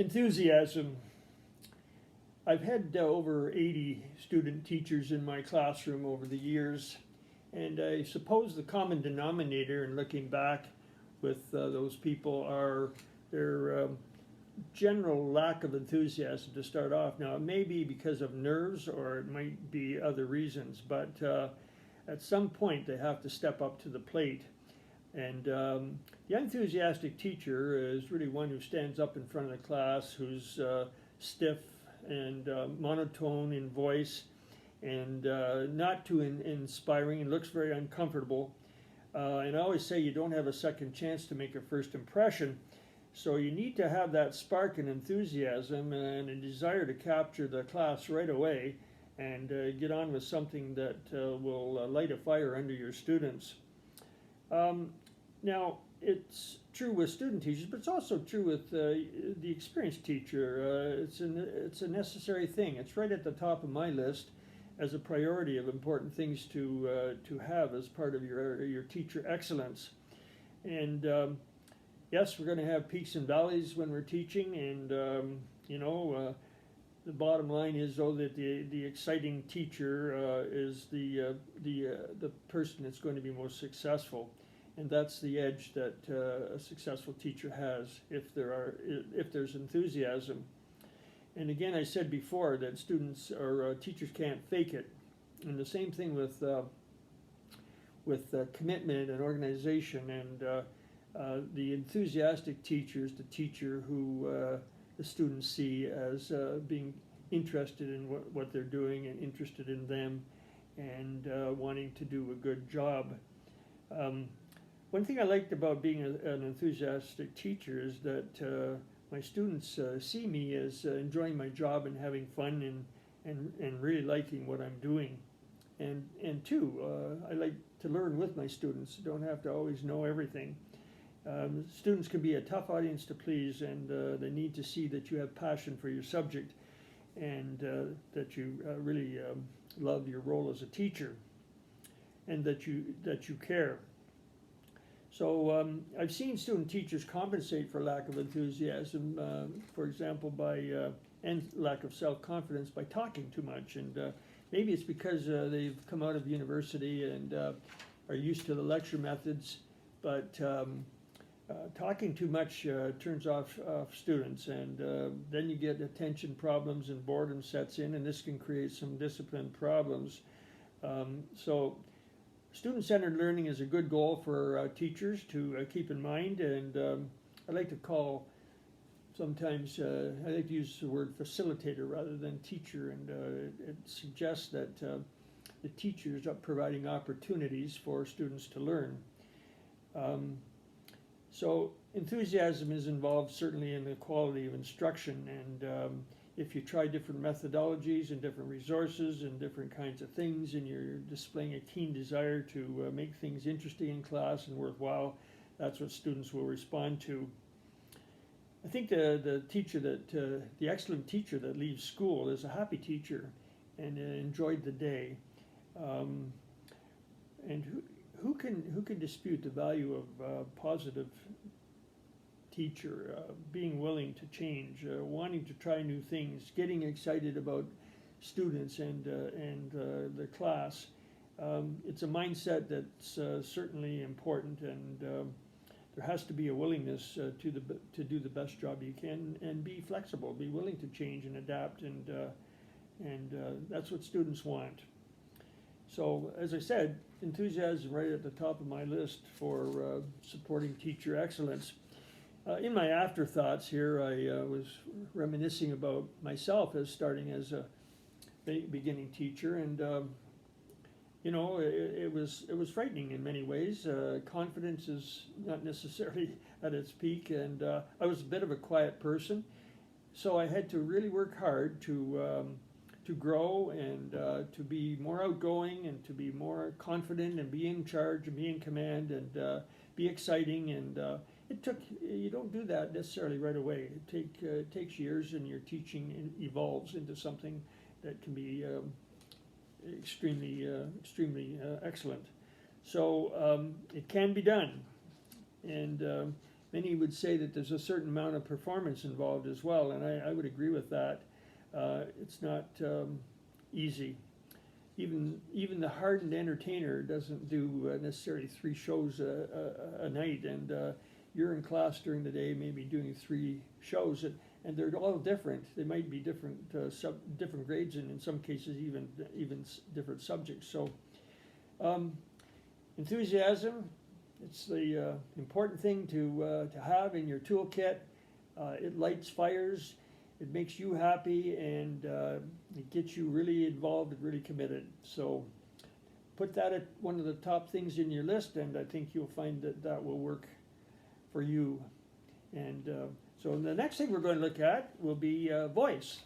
Enthusiasm. I've had over 80 student teachers in my classroom over the years, and I suppose the common denominator in looking back with those people are their general lack of enthusiasm to start off. Now, it may be because of nerves or it might be other reasons, but at some point they have to step up to the plate. And the enthusiastic teacher is really one who stands up in front of the class, who's stiff and monotone in voice, and not too inspiring, and looks very uncomfortable. And I always say you don't have a second chance to make a first impression. So you need to have that spark and enthusiasm and a desire to capture the class right away and get on with something that will light a fire under your students. Now, it's true with student teachers, but it's also true with the experienced teacher. It's a necessary thing. It's right at the top of my list as a priority of important things to have as part of your teacher excellence. And yes, we're going to have peaks and valleys when we're teaching, and the bottom line is, though, that the exciting teacher is the person that's going to be most successful. And that's the edge that a successful teacher has if there's enthusiasm. And again, I said before that students or teachers can't fake it. And the same thing with commitment and organization. And the enthusiastic teacher is the teacher who the students see as being interested in what they're doing and interested in them and wanting to do a good job. One thing I liked about being an enthusiastic teacher is that my students see me as enjoying my job and having fun and really liking what I'm doing. And two, I like to learn with my students. You don't have to always know everything. Students can be a tough audience to please, and they need to see that you have passion for your subject and that you really love your role as a teacher and that you care. So I've seen student teachers compensate for lack of enthusiasm, for example, and lack of self-confidence by talking too much. And maybe it's because they've come out of university and are used to the lecture methods, but talking too much turns off students, and then you get attention problems and boredom sets in, and this can create some discipline problems. So student-centered learning is a good goal for teachers to keep in mind, and I like to call sometimes, I like to use the word facilitator rather than teacher, and it suggests that the teacher is providing opportunities for students to learn. So enthusiasm is involved certainly in the quality of instruction, and if you try different methodologies and different resources and different kinds of things, and you're displaying a keen desire to make things interesting in class and worthwhile, that's what students will respond to. I think the excellent teacher that leaves school is a happy teacher and enjoyed the day. And who can dispute the value of a positive teacher, being willing to change, wanting to try new things, getting excited about students and the class. It's a mindset that's certainly important, and there has to be a willingness to do the best job you can and be flexible, be willing to change and adapt, and that's what students want. So, as I said, enthusiasm right at the top of my list for supporting teacher excellence. In my afterthoughts here, I was reminiscing about myself as starting as a beginning teacher, and it was frightening in many ways. Confidence is not necessarily at its peak, and I was a bit of a quiet person, so I had to really work hard to grow and to be more outgoing and to be more confident and be in charge and be in command and be exciting, and you don't do that necessarily right away. It takes years, and your teaching evolves into something that can be extremely excellent. So it can be done, and many would say that there's a certain amount of performance involved as well, and I would agree with that. It's not easy. Even the hardened entertainer doesn't do necessarily 3 shows a night, and you're in class during the day, maybe doing 3 shows, and they're all different. They might be different different grades, and in some cases even different subjects. So enthusiasm, it's the important thing to have in your toolkit. It lights fires. It makes you happy, and it gets you really involved and really committed. So put that at one of the top things in your list, and I think you'll find that that will work for you. And so the next thing we're going to look at will be voice.